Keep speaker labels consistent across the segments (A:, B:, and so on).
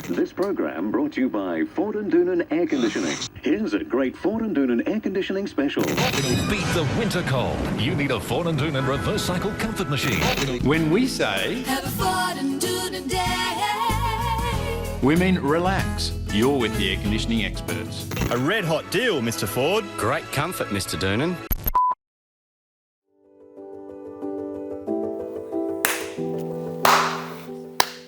A: This program brought to you by Ford and Doonan Air Conditioning. Here's a great Ford and Doonan Air Conditioning special.
B: Beat the winter cold. You need a Ford and Doonan reverse cycle comfort machine.
C: When we say
D: have a Ford and Doonan day,
C: we mean relax. You're with the air conditioning experts.
E: A red hot deal, Mr. Ford.
F: Great comfort, Mr. Doonan.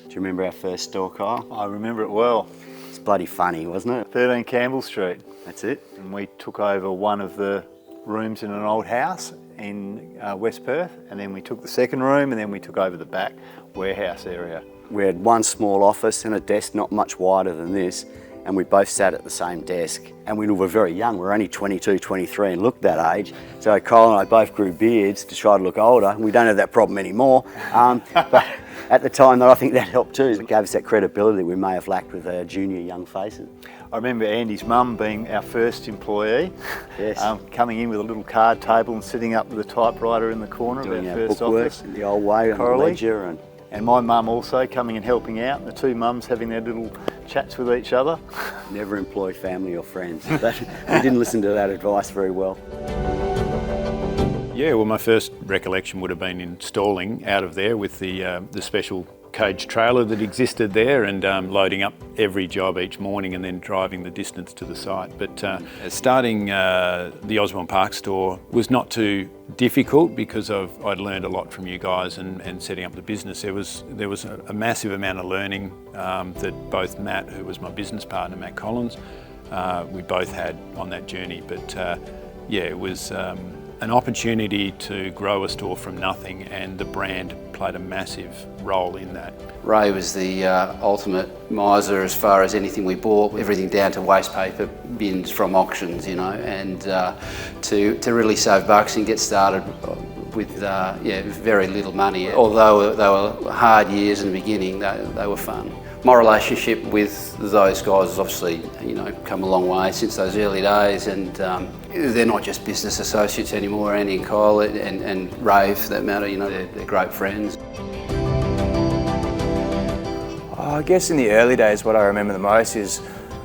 G: Do you remember our first store, Kyle?
H: I remember it well.
G: It's bloody funny, wasn't it?
H: 13 Campbell Street.
G: That's it.
H: And we took over one of the rooms in an old house in West Perth, and then we took the second room, and then we took over the back warehouse area.
G: We had one small office and a desk not much wider than this, and we both sat at the same desk. And we were very young, we were only 22, 23 and looked that age. So Kyle and I both grew beards to try to look older. We don't have that problem anymore. But at the time, I think that helped too. It gave us that credibility we may have lacked with our junior young faces.
H: I remember Andy's mum being our first employee,
G: yes.
H: Coming in with a little card table and sitting up with a typewriter in the corner
G: doing
H: of our
G: our
H: first
G: bookwork
H: office.
G: the old way on the ledger.
H: And my mum also coming and helping out, and the two mums having their little chats with each other.
G: Never employ family or friends. But we didn't listen to that advice very well.
C: Yeah, well, my first recollection would have been installing out of there with the special cage trailer that existed there, and loading up every job each morning and then driving the distance to the site. But starting the Osborne Park store was not too difficult because I'd learned a lot from you guys and setting up the business. There was a massive amount of learning that both Matt, who was my business partner, Matt Collins, we both had on that journey. But yeah, it was an opportunity to grow a store from nothing, and the brand played a massive role in that.
F: Ray was the ultimate miser as far as anything we bought, everything down to waste paper bins from auctions, you know, and to really save bucks and get started with very little money. Although they were hard years in the beginning, they were fun. My relationship with those guys has obviously, come a long way since those early days, and they're not just business associates anymore. Andy and Kyle and Ray, for that matter, they're great friends.
I: I guess in the early days, what I remember the most is,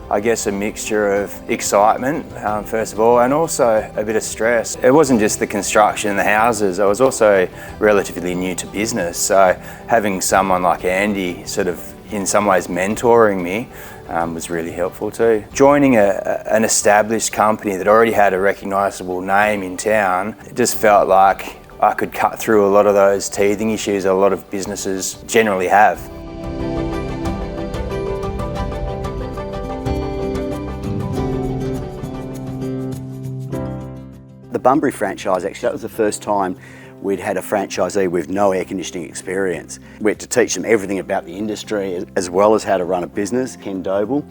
I: a mixture of excitement, first of all, and also a bit of stress. It wasn't just the construction and the houses, I was also relatively new to business, so having someone like Andy sort of in some ways mentoring me was really helpful too. Joining an established company that already had a recognisable name in town, it just felt like I could cut through a lot of those teething issues a lot of businesses generally have.
G: The Bunbury franchise, actually, that was the first time we'd had a franchisee with no air conditioning experience. We had to teach them everything about the industry as well as how to run a business. Ken Doble,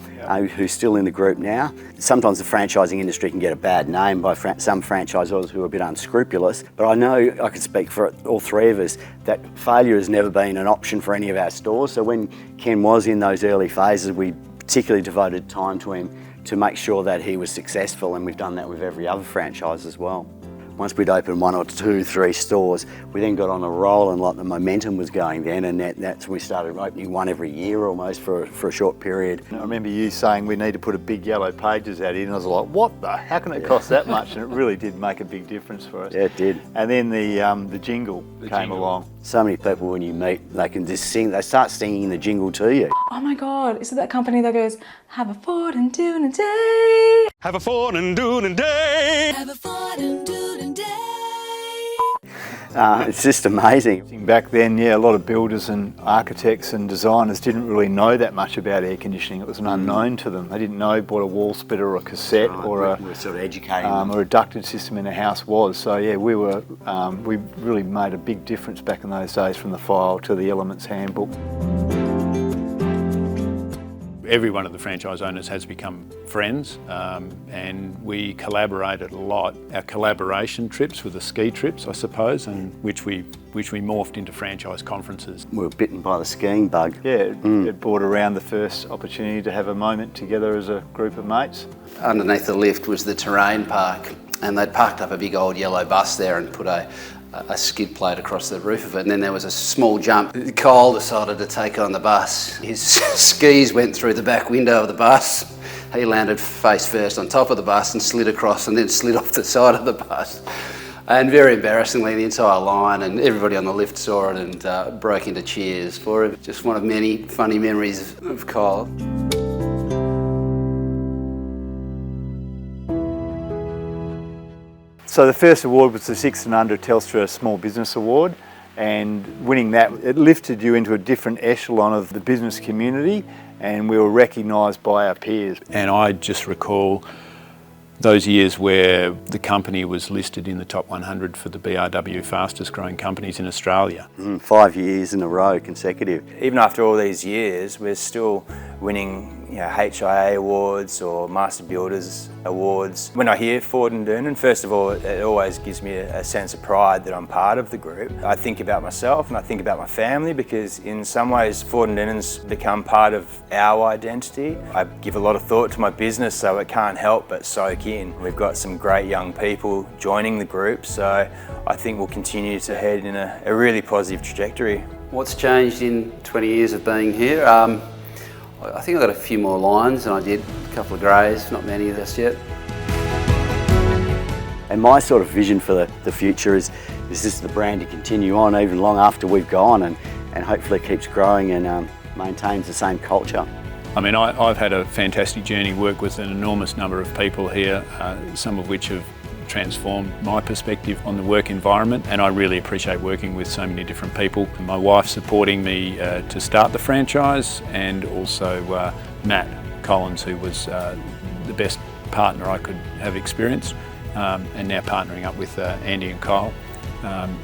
G: who's still in the group now. Sometimes the franchising industry can get a bad name by some franchisors who are a bit unscrupulous, but I know I can speak for all three of us that failure has never been an option for any of our stores. So when Ken was in those early phases, we particularly devoted time to him to make sure that he was successful, and we've done that with every other franchise as well. Once we'd opened 1 or 2, 3 stores, we then got on a roll, and like the momentum was going then, and that's when we started opening one every year almost for a short period.
H: I remember you saying we need to put a big yellow pages ad in, and I was like, what the, how can it cost that much? And it really did make a big difference for us.
G: Yeah, it did.
H: And then the jingle came along.
G: So many people when you meet, they can just sing, they start singing the jingle to you.
J: Oh my God, is it that company that goes, have a Ford and Doonan day?
E: Have a Ford and Doonan day.
D: have a Ford and Doonan day.
G: It's just amazing.
H: Back then, a lot of builders and architects and designers didn't really know that much about air conditioning. It was an unknown to them. They didn't know what a wall splitter or a cassette or
G: we're sort of educating them.
H: or a ducted system in a house was. So yeah, we really made a big difference back in those days, from the file to the Elements Handbook.
C: Every one of the franchise owners has become friends, and we collaborated a lot. Our collaboration trips were the ski trips, I suppose, and which we morphed into franchise conferences.
G: We were bitten by the skiing bug.
H: Yeah, it brought around the first opportunity to have a moment together as a group of mates.
F: Underneath the lift was the terrain park, and they'd parked up a big old yellow bus there and put a a skid plate across the roof of it, and then there was a small jump. Kyle decided to take on the bus. His skis went through the back window of the bus. He landed face first on top of the bus and slid across and then slid off the side of the bus. And very embarrassingly, the entire line and everybody on the lift saw it and broke into cheers for him. Just one of many funny memories of Kyle.
H: So the first award was the 6 and Under Telstra Small Business Award, and winning that, it lifted you into a different echelon of the business community, and we were recognised by our peers.
C: And I just recall those years where the company was listed in the top 100 for the BRW fastest growing companies in Australia.
G: 5 years in a row consecutive.
I: Even after all these years, we're still winning HIA awards or Master Builders awards. When I hear Ford and Doonan, first of all, it always gives me a sense of pride that I'm part of the group. I think about myself and I think about my family, because in some ways Ford and Doonan's become part of our identity. I give a lot of thought to my business, so it can't help but soak in. We've got some great young people joining the group, so I think we'll continue to head in a really positive trajectory.
F: What's changed in 20 years of being here? I think I got a few more lines than I did, a couple of greys, not many of us yet.
G: And my sort of vision for the future is just the brand to continue on even long after we've gone, and hopefully keeps growing and maintains the same culture.
C: I mean, I've had a fantastic journey, work with an enormous number of people here, some of which have transformed my perspective on the work environment, and I really appreciate working with so many different people. My wife supporting me to start the franchise, and also Matt Collins, who was the best partner I could have experienced, and now partnering up with Andy and Kyle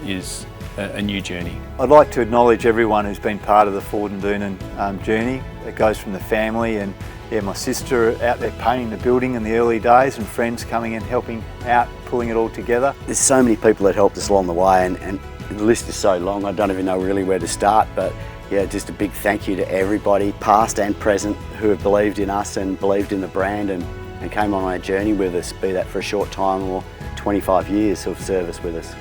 C: is a new journey.
H: I'd like to acknowledge everyone who's been part of the Ford and Doonan journey. It goes from the family, and my sister out there painting the building in the early days, and friends coming in helping out, pulling it all together.
G: There's so many people that helped us along the way, and the list is so long I don't even know really where to start, but yeah, just a big thank you to everybody, past and present, who have believed in us and believed in the brand and came on our journey with us, be that for a short time or 25 years of service with us.